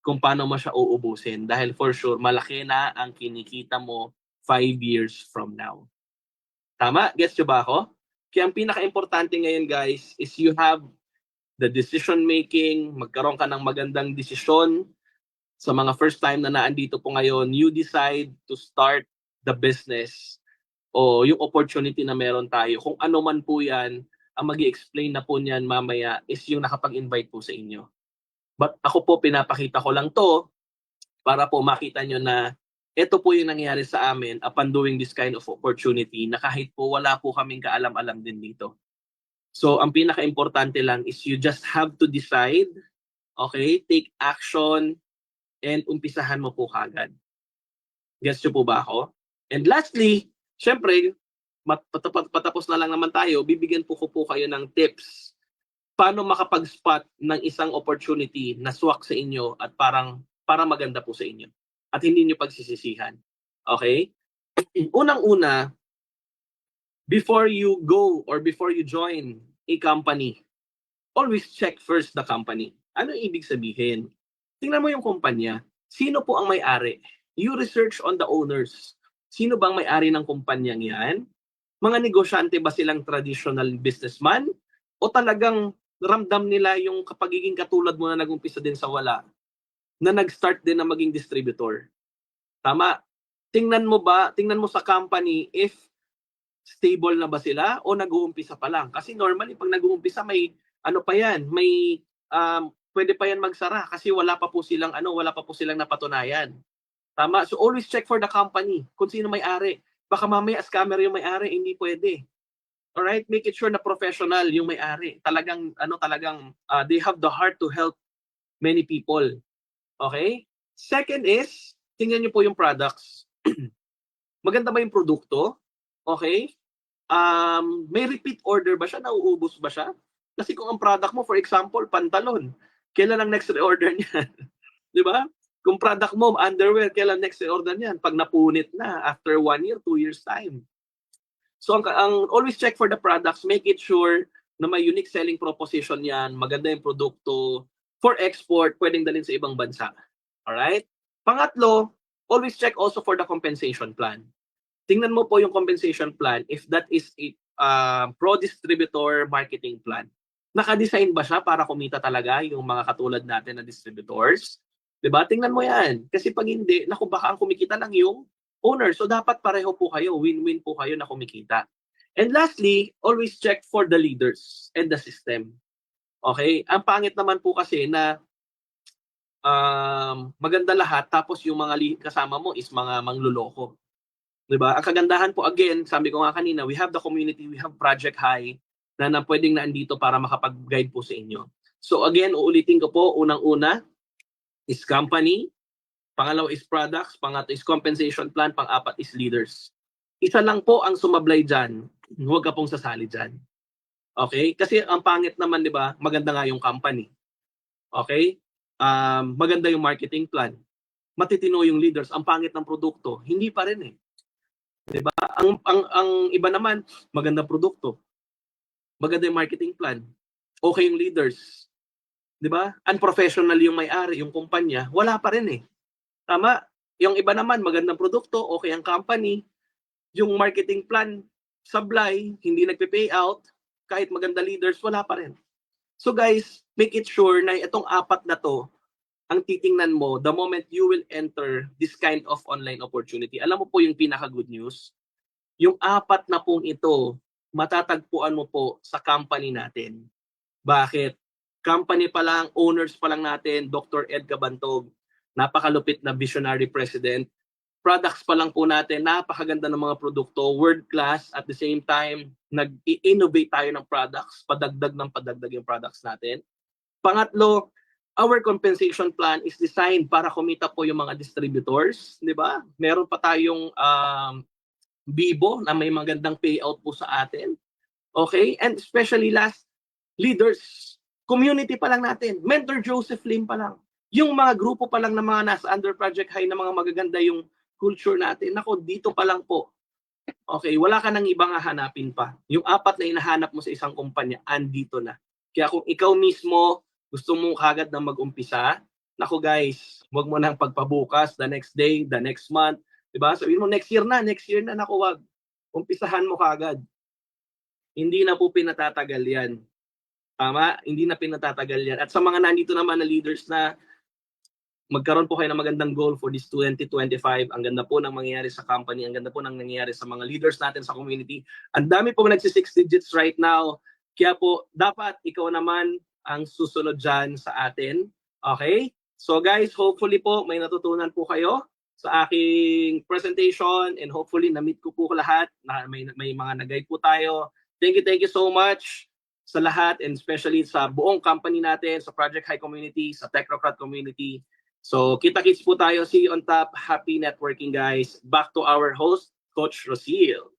S1: Kung paano mo siya uubusin. Dahil for sure, malaki na ang kinikita mo 5 years from now. Tama? Gets nyo ba ako? Kaya ang pinaka-importante ngayon guys is you have the decision making, magkaroon ka ng magandang desisyon. Sa mga first time na naandito po ngayon, you decide to start the business o yung opportunity na meron tayo. Kung ano man po yan, ang mag-i-explain na po niyan mamaya is yung nakapag-invite po sa inyo. But ako po, pinapakita ko lang to para po makita nyo na ito po yung nangyari sa amin upon doing this kind of opportunity na kahit po wala po kaming kaalam-alam din dito. So, ang pinaka-importante lang is you just have to decide, okay, take action, and umpisahan mo po kagad. Gets nyo po ba ako? And lastly, syempre, patapos na lang naman tayo, bibigyan po ko po kayo ng tips paano makapag-spot ng isang opportunity na swak sa inyo at para maganda po sa inyo at hindi nyo pagsisisihan. Okay? Unang-una, before you go or before you join a company, always check first the company. Ano ibig sabihin? Tingnan mo yung kumpanya. Sino po ang may-ari? You research on the owners. Sino bang may-ari ng kumpanyang yan? Mga negosyante ba silang traditional businessman? O talagang ramdam nila yung kapagiging katulad mo na nag-umpisa din sa wala, na nag-start din na maging distributor? Tama? Tingnan mo sa company if stable na ba sila o nag-uumpisa pa lang. Kasi normally pag nag-uumpisa may ano pa yan, may pwede pa yan magsara kasi wala pa po silang napatunayan. Tama? So always check for the company kung sino may-ari. Baka mamaya scammer yung may-ari, hindi pwede. Alright? Make it sure na professional yung may-ari. Talagang they have the heart to help many people. Okay? Second is, tingnan niyo po yung products. Maganda ba yung produkto? Okay? May repeat order ba siya? Nauubos ba siya? Kasi kung ang product mo, for example, pantalon, kailan ang next reorder niyan? Di ba? Kung product mo, underwear, kailan next reorder niyan? Pag napunit na, after 1 year, 2 years time. So, ang always check for the products, make it sure na may unique selling proposition yan, maganda yung produkto, for export, pwedeng dalhin sa ibang bansa. Alright? Pangatlo, always check also for the compensation plan. Tingnan mo po yung compensation plan if that is a pro-distributor marketing plan. Naka-design ba siya para kumita talaga yung mga katulad natin na distributors? Diba? Tingnan mo yan. Kasi pag hindi, naku, baka ang kumikita lang yung owner. So dapat pareho po kayo, win-win po kayo na kumikita. And lastly, always check for the leaders and the system. Okay? Ang pangit naman po kasi na maganda lahat tapos yung mga kasama mo is mga mangluloko. Diba? Ang kagandahan po, again, sabi ko nga kanina, we have the community, we have Project High na pwedeng naandito para makapag-guide po sa inyo. So again, uulitin ko po, unang-una is company, Pangalawa is products, pangatlo is compensation plan, pang-apat is leaders. Isa lang po ang sumablay dyan, huwag ka pong sasali dyan. Okay? Kasi ang pangit naman, di ba, maganda nga yung company. Okay? Maganda yung marketing plan. Matitino yung leaders, ang pangit ng produkto, hindi pa rin eh. Di ba? Ang iba naman, maganda produkto. Maganda yung marketing plan. Okay yung leaders. Di ba? Unprofessional yung may-ari, yung kumpanya, wala pa rin eh. Tama? Yung iba naman, magandang produkto, okay ang company, yung marketing plan, sablay, hindi nagpe-pay out, kahit maganda leaders, wala pa rin. So guys, make it sure na itong apat na to, ang titingnan mo the moment you will enter this kind of online opportunity. Alam mo po yung pinaka-good news? Yung apat na pong ito, matatagpuan mo po sa company natin. Bakit? Company pa lang, owners pa lang natin, Dr. Ed Cabantog, napakalupit na visionary president. Products pa lang po natin, napakaganda ng mga produkto, world class, at the same time, nag-innovate tayo ng products, padagdag yung products natin. Pangatlo, our compensation plan is designed para kumita po yung mga distributors, di ba? Meron pa tayong Bibo na may magandang payout po sa atin. Okay? And especially last, leaders. Community pa lang natin. Mentor Joseph Lim pa lang. Yung mga grupo pa lang na mga nasa under Project High na mga magaganda yung culture natin. Nako, dito pa lang po. Okay, wala ka nang ibang hahanapin pa. Yung apat na hinahanap mo sa isang kumpanya, andito na. Kaya kung ikaw mismo gusto mo kagad na mag-umpisa, nako guys, wag mo nang pagpabukas, the next day, the next month, diba? Sabihin mo, next year na, nako wag. Umpisahan mo kagad. Hindi na po pinatatagal yan. Tama? Hindi na pinatatagal yan. At sa mga nandito naman na leaders na magkaroon po kayo ng magandang goal for this 2025. Ang ganda po ng mangyayari sa company. Ang ganda po ng nangyayari sa mga leaders natin sa community. Ang dami po nagsi-6 digits right now. Kaya po, dapat ikaw naman ang susunod dyan sa atin. Okay? So guys, hopefully po may natutunan po kayo sa aking presentation and hopefully na-meet ko po lahat. May mga nag-guide po tayo. Thank you so much sa lahat and especially sa buong company natin, sa Project High community, sa Technocrat community. So kita-kits po tayo. See you on top. Happy networking guys. Back to our host, Coach Rosil.